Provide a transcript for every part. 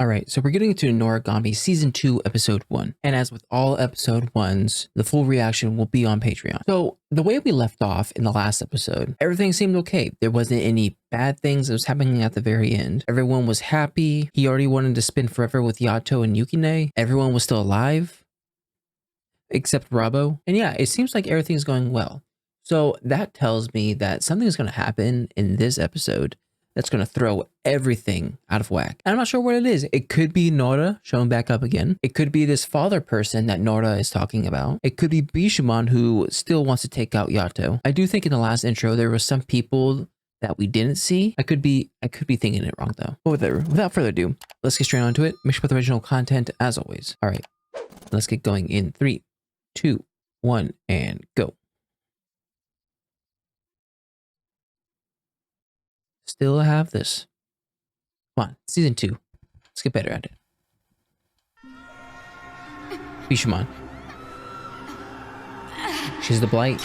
All right, so we're getting into Noragami Season 2, Episode 1. And as with all Episode 1s, the full reaction will be on Patreon. So the way we left off in the last episode, everything seemed okay. There wasn't any bad things that was happening at the very end. Everyone was happy. He already wanted to spend forever with Yato and Yukine. Everyone was still alive, except Rabo. And yeah, it seems like everything's going well. So that tells me that something's going to happen in this episode that's going to throw everything out of whack. And I'm not sure what it is. It could be Nora showing back up again. It could be this father person that Nora is talking about. It could be Bishamon who still wants to take out Yato. I do think in the last intro, there were some people that we didn't see. I could be thinking it wrong though. But without further ado, let's get straight onto it. Make sure with original content as always. All right, let's get going in 3, 2, 1, and go. Still have this. Come on, season 2. Let's get better at it. Bishamon. She's the blight.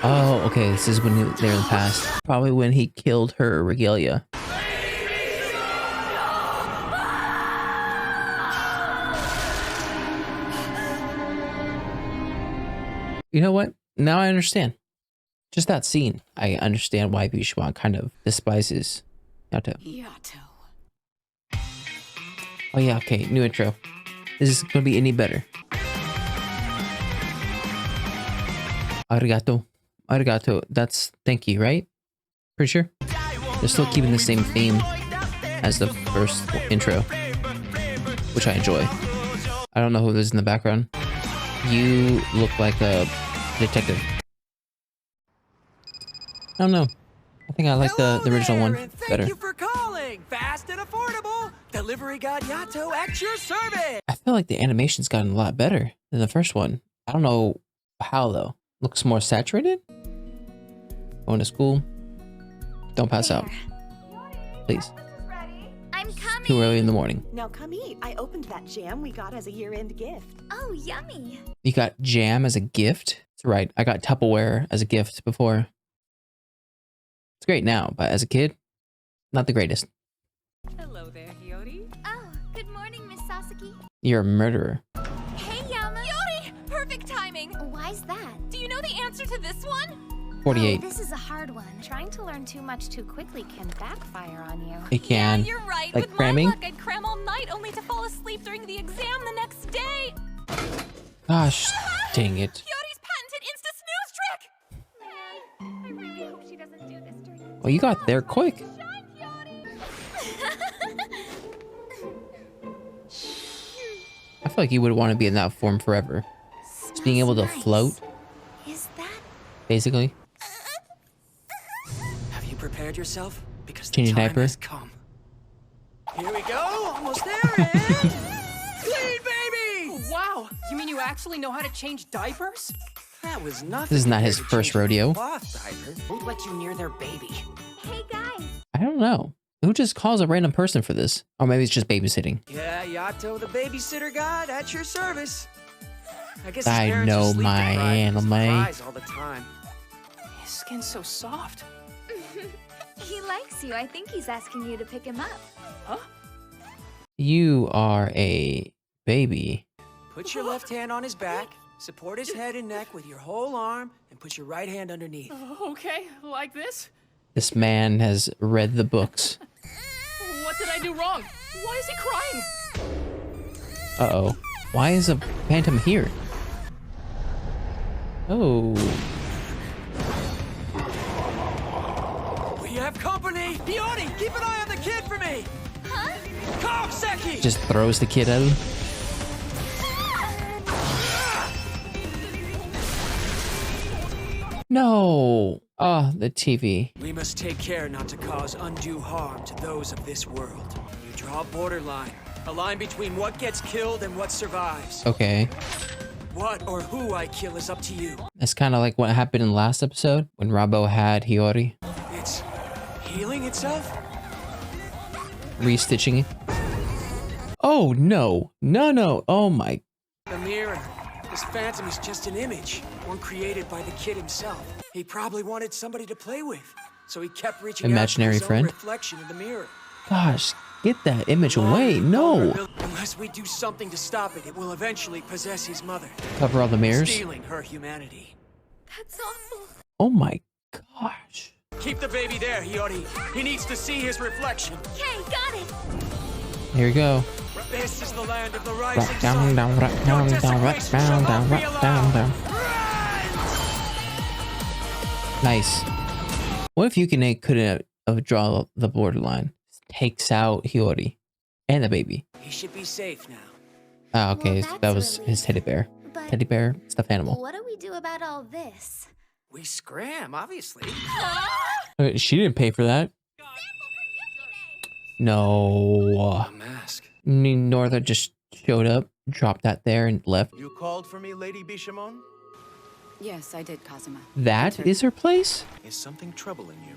Oh, okay. This is when they're in the past. Probably when he killed her regalia. You know what? Now I understand. Just that scene, I understand why Bishamon kind of despises Yato. Oh yeah, okay, new intro. This is gonna be any better. Arigato. Arigato. That's thank you, right? Pretty sure? They're still keeping the same theme as the first intro, which I enjoy. I don't know who this is in the background. You look like a detective. I don't know. I think I like the original one better. Thank you for calling. Fast and affordable. Delivery God Yato at your service. I feel like the animation's gotten a lot better than the first one. I don't know how though. Looks more saturated. Going to school. Don't pass out. Please. I'm coming. Too early in the morning. Now come eat. I opened that jam we got as a year-end gift. Oh, yummy. You got jam as a gift? That's right. I got Tupperware as a gift before. It's great now, but as a kid, not the greatest. Hello there, Hiyori. Oh, good morning, Miss Sasaki. You're a murderer. Hey, Yama. Hiyori! Perfect timing! Why's that? Do you know the answer to this one? 48. Oh, this is a hard one. Trying to learn too much too quickly can backfire on you. It can. Yeah, you're right. Like With cramming? my luck, I'd cram all night only to fall asleep during the exam the next day. Gosh, dang it. Hiyori's patented Insta-snooze trick! I really hope she doesn't do this during Well, you got there quick. Shine, Hiyori! I feel like you would want to be in that form forever. Just being able to Smells nice. float, Is that? basically. Have you prepared yourself? Because the Change your time diaper. has come. Here we go. Almost there. And clean, baby. Wow, you mean you actually know how to change diapers? That was nothing. This is not his compared to first changing rodeo. a cloth diaper. Who'd let you near their baby? Hey, guys. I don't know. Who just calls a random person for this? Or maybe it's just babysitting. Yeah, Yato, the babysitter god, at your service. I guess his I parents are know sleep my deprived and anime. cries all the time. His skin's so soft. He likes you. I think he's asking you to pick him up. Huh? You are a baby. Put your left hand on his back, support his head and neck with your whole arm, and put your right hand underneath. Okay, like this? This man has read the books. What did I do wrong? Why is he crying? Uh-oh. Why is a phantom here? Oh. We have company! Hiyori, keep an eye on the kid for me! Huh? Kogseki! Just throws the kid at him. No. Ah, the TV. We must take care not to cause undue harm to those of this world. You draw a borderline, a line between what gets killed and what survives. Okay. What or who I kill is up to you. That's kind of like what happened in the last episode when Rabo had Hiyori. It's healing itself? Restitching it. Oh, no. No, no. Oh, my. The mirror. This phantom is just an image, one created by the kid himself. He probably wanted somebody to play with, so he kept reaching Imaginary out for his friend? own reflection in the mirror. Gosh, Get that image away. No. Unless we do something to stop it, it will eventually possess his mother, Cover all the mirrors. stealing her humanity. That's awful. Oh my gosh. Keep the baby there, Hiyori. He needs to see his reflection. Okay, got it. Here we go. This is the land of the rising Rock down, sun. down, rock Your down, down, desecration rock shall down, not down, be rock down, allowed. down. Nice. What if Yukine couldn't have drawn the borderline? Takes out Hiyori and the baby. He should be safe now. Ah, okay, Well, that that's was a his teddy bear. But Teddy bear, stuffed animal. what do we do about all this? We scram, obviously. She didn't pay for that. No. A mask. Northa just showed up, dropped that there, and left. You called for me, Lady Bishamon? Yes, I did, Kazuma. That is her place? Is something troubling you?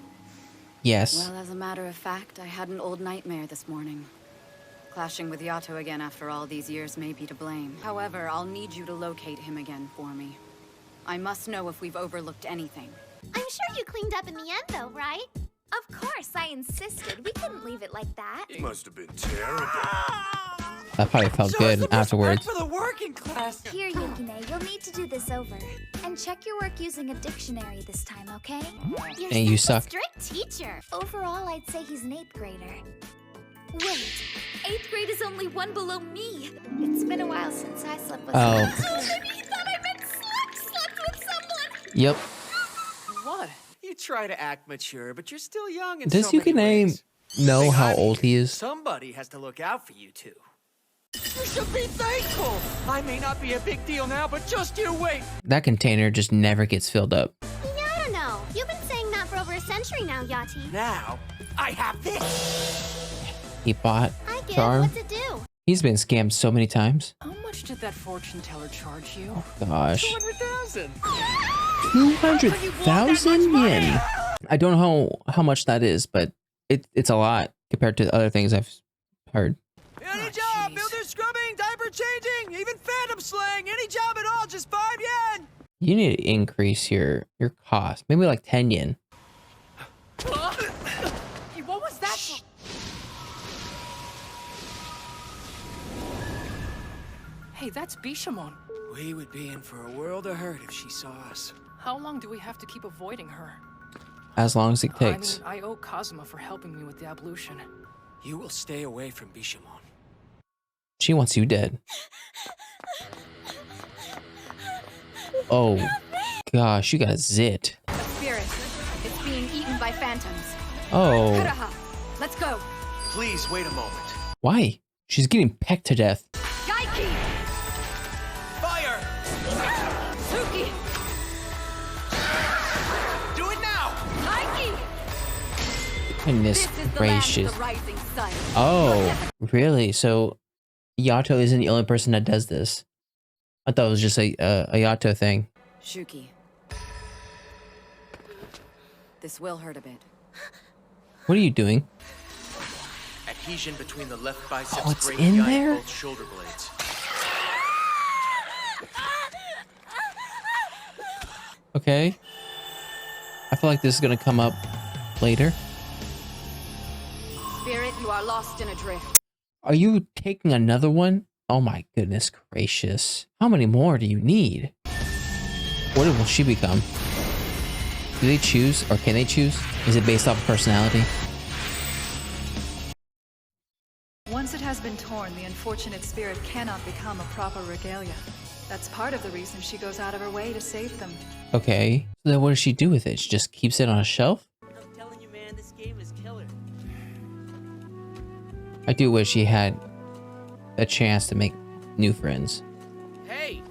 Yes. Well, as a matter of fact, I had an old nightmare this morning. Clashing with Yato again after all these years may be to blame. However, I'll need you to locate him again for me. I must know if we've overlooked anything. I'm sure you cleaned up in the end, though, right? Of course, I insisted. We couldn't leave it like that. It must have been terrible. That probably felt good afterwards. For the working class. Here, Yukine, you'll need to do this over. And check your work using a dictionary this time, okay? You're And you such a suck. strict teacher. Overall, I'd say he's an 8th grader. Wait, 8th grade is only one below me. it's been a while since I slept with Oh. someone. Maybe he thought I meant slept with someone. Yep. What? You try to act mature, but you're still young in Does so many Yukine ways. know Thing how I old he is? Somebody has to look out for you two. You should be thankful. I may not be a big deal now, but just you wait. That container just never gets filled up. Yeah, I don't know. You've been saying that for over a century now, Yati. Now, I have this. He bought I get Charm. what's it do? He's been scammed so many times. How much did that fortune teller charge you? Gosh. 200,000. 200,000 yen. I don't know how much that is, but it's a lot compared to other things I've heard. Any job, builder scrubbing, diaper changing, even phantom slaying, any job at all, just 5 yen. You need to increase your cost. Maybe like 10 yen. Hey, what was that? Hey, that's Bishamon. We would be in for a world of hurt if she saw us. How long do we have to keep avoiding her? As long as it takes. I owe Kazuma for helping me with the ablution. You will stay away from Bishamon. She wants you dead. Oh, gosh, you got zit. Spirit, it's being eaten by phantoms. Oh, Kuraha, let's go. Please wait a moment. why? She's getting pecked to death. Gaiki! Fire! Suki! Do it now! Gaiki! Goodness This is the land gracious. of the rising sun. Oh, really? So Yato isn't the only person that does this. I thought it was just a Yato thing. Shuki. This will hurt a bit. What are you doing? Adhesion between the left biceps Oh, it's brachii in and there? both shoulder blades. Okay. I feel like this is gonna come up later. Spirit, you are lost in a drift. Are you taking another one? Oh my goodness gracious. How many more do you need? What will she become? Do they choose or can they choose? Is it based off of personality? Once it has been torn, the unfortunate spirit cannot become a proper regalia. That's part of the reason she goes out of her way to save them. Okay. So then what does she do with it? She just keeps it on a shelf? I'm telling you, man, this game is killer. I do wish she had a chance to make new friends. Hey!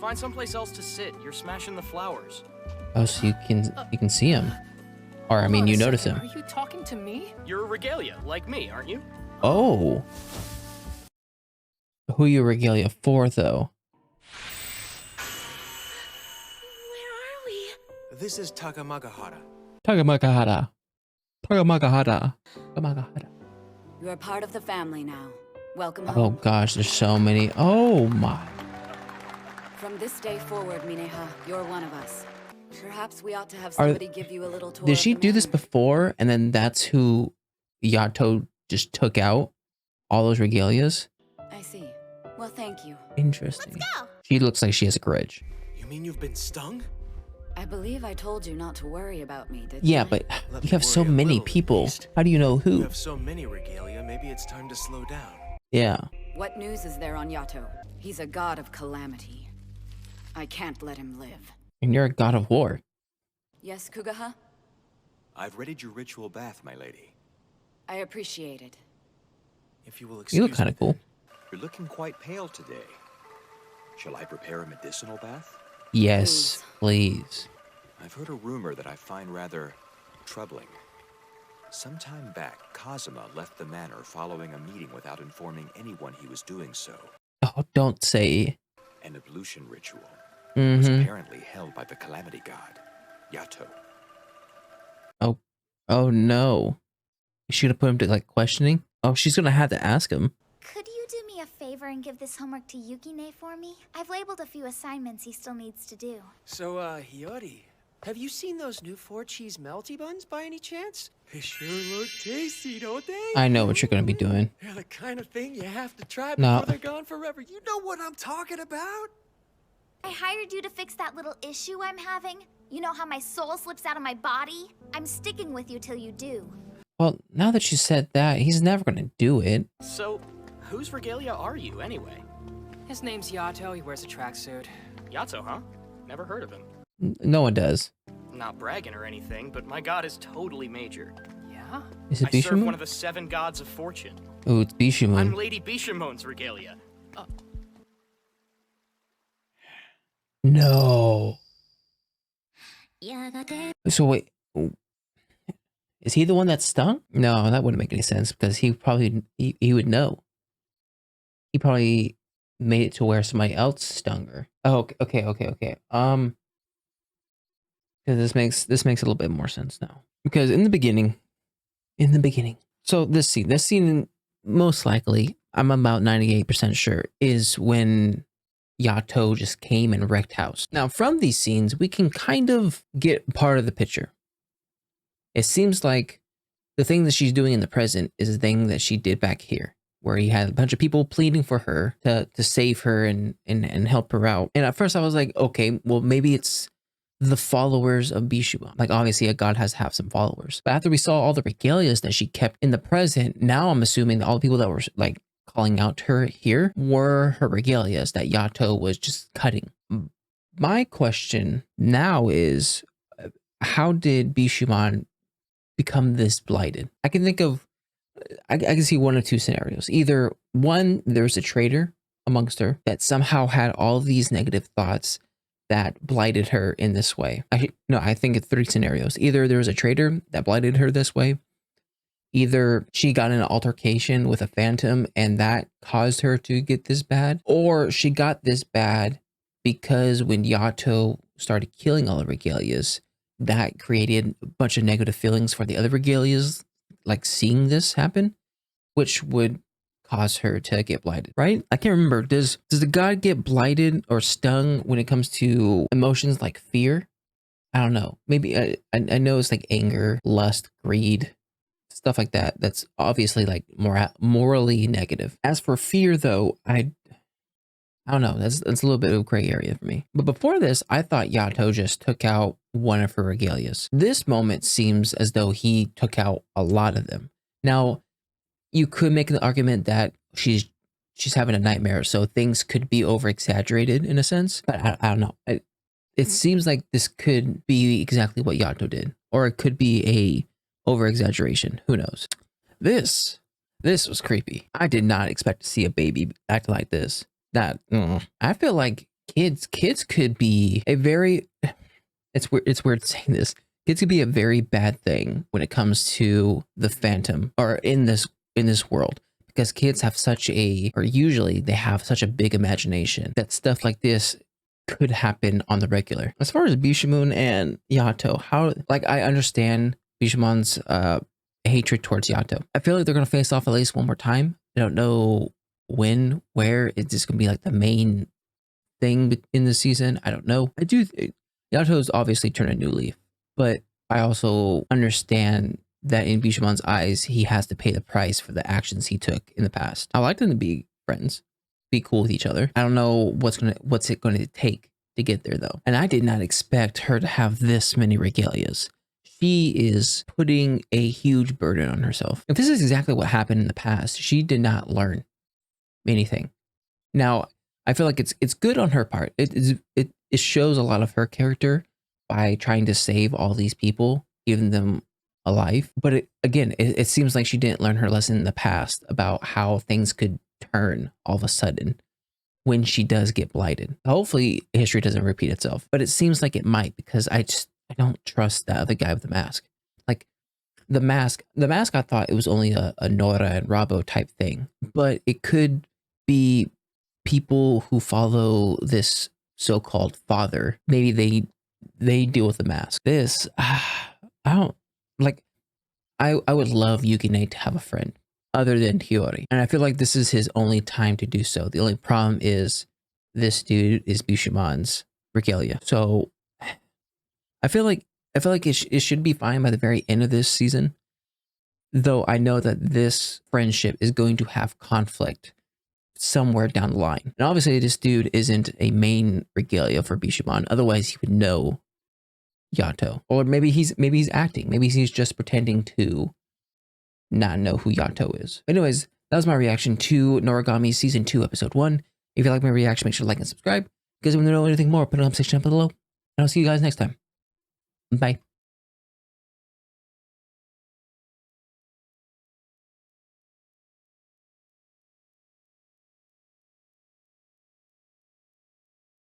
Find someplace else to sit. You're smashing the flowers. Oh, so you can see him. Or I mean, Hold on you a notice second, him. Are you talking to me? You're a regalia, like me, aren't you? Oh. Who you regalia for, though? Where are we? This is Takamagahara. Tagamagahara. Tagamagahara. Tagamagahara. You are part of the family now. Welcome Oh home. gosh, there's so many. Oh my. From this day forward, Mineha, you're one of us. Perhaps we ought to have Are- somebody give you a little tour. Did of she the do this manor. before and then that's who Yato just took out all those regalias. I see. Well, thank you. Interesting. Let's go. She looks like she has a grudge. You mean you've been stung? I believe I told you not to worry about me, didn't Yeah, I? but Let you me have so worry a many little, at people. least. How do you know You who? have so many regalia, maybe it's time to slow down. Yeah. What news is there on Yato? He's a god of calamity. I can't let him live. And you're a god of war. Yes, Kugaha? I've readied your ritual bath, my lady. I appreciate it. If you will You excuse look kind of me, cool. You're looking quite pale today. Shall I prepare a medicinal bath? Yes, please. I've heard a rumor that I find rather troubling. Some time back, Kazuma left the manor following a meeting without informing anyone he was doing so. Oh, don't say. An ablution ritual was Mm-hmm. apparently held by the calamity god, Yato. Oh no. You should have put him to like questioning. Oh, she's gonna have to ask him. Could you do me a favor and give this homework to Yukine for me? I've labeled a few assignments he still needs to do. So, Hiyori, have you seen those new 4-cheese melty buns by any chance? They sure look tasty, don't they? I know what you're gonna be doing. They're the kind of thing you have to try No. before they're gone forever. You know what I'm talking about? I hired you to fix that little issue I'm having. You know how my soul slips out of my body? I'm sticking with you till you do. Well, now that you said that, he's never gonna do it. So, whose regalia are you, anyway? His name's Yato. He wears a tracksuit. Yato, huh? Never heard of him. No one does. Not bragging or anything, but my god is totally major. Yeah? Is it I serve one Bishamon? of the 7 gods of fortune. Oh, it's I'm Bishamon. Lady Bishamon's regalia. No. So wait, is he the one that stung? No, that wouldn't make any sense because he probably he would know. He probably made it to where somebody else stung her. Oh, okay. Because this makes a little bit more sense now. Because in the beginning, so this scene most likely, I'm about 98% sure, is when Yato just came and wrecked house. Now, from these scenes, we can kind of get part of the picture. It seems like the thing that she's doing in the present is the thing that she did back here, where he had a bunch of people pleading for her to save her and help her out. And at first I was like, okay, well, maybe it's the followers of Bishamon. Like, obviously a god has to have some followers. But after we saw all the regalias that she kept in the present, now I'm assuming that all the people that were like calling out to her here were her regalias that Yato was just cutting. My question now is, how did Bishamon become this blighted? I can think of, I can see one of two scenarios. Either one, there's a traitor amongst her that somehow had all these negative thoughts that blighted her in this way. I think it's 3 scenarios. Either there was a traitor that blighted her this way. Either she got in an altercation with a phantom and that caused her to get this bad, or she got this bad because when Yato started killing all the regalias, that created a bunch of negative feelings for the other regalias, like seeing this happen, which would cause her to get blighted, right? I can't remember. Does the god get blighted or stung when it comes to emotions like fear? I don't know. Maybe I know it's like anger, lust, greed, stuff like that. That's obviously like morally negative. As for fear, though, I don't know. That's a little bit of a gray area for me. But before this, I thought Yato just took out one of her regalias. This moment seems as though he took out a lot of them. Now, you could make the argument that she's having a nightmare, so things could be over exaggerated in a sense. But I don't know. It seems like this could be exactly what Yato did, or it could be a over exaggeration. Who knows? This was creepy. I did not expect to see a baby act like this. I feel like kids could be a very, it's weird saying this. Kids could be a very bad thing when it comes to the phantom or in this world, because kids have usually they have such a big imagination that stuff like this could happen on the regular. As far as Bishamon and Yato, I understand Bishamon's hatred towards Yato. I feel like they're gonna face off at least one more time. I don't know when, where. It's just gonna be like the main thing in the season. I don't know. Yato's obviously turned a new leaf, but I also understand that in Bishamon's eyes, he has to pay the price for the actions he took in the past. I like them to be friends, be cool with each other. I don't know what's it going to take to get there though. And I did not expect her to have this many regalias. She is putting a huge burden on herself. If this is exactly what happened in the past, she did not learn anything. Now, I feel like it's good on her part. It shows a lot of her character by trying to save all these people, giving them a life. But it seems like she didn't learn her lesson in the past about how things could turn all of a sudden when she does get blighted. Hopefully history doesn't repeat itself, but it seems like it might, because I don't trust that other guy with the mask. Like the mask I thought it was only a Nora and Rabo type thing, but it could be people who follow this so-called father. Maybe they deal with the mask. This I don't like. I would love Yukine to have a friend other than Hiyori, and I feel like this is his only time to do so. The only problem is this dude is Bishamon's regalia. So I feel like it should be fine by the very end of this season, though I know that this friendship is going to have conflict somewhere down the line. And obviously this dude isn't a main regalia for Bishamon, otherwise he would know Yato. Or maybe he's acting. Maybe he's just pretending to not know who Yato is. Anyways, that was my reaction to Noragami Season 2, Episode 1. If you like my reaction, make sure to like and subscribe. If you guys want to know anything more, put it in the section down below. And I'll see you guys next time. Bye.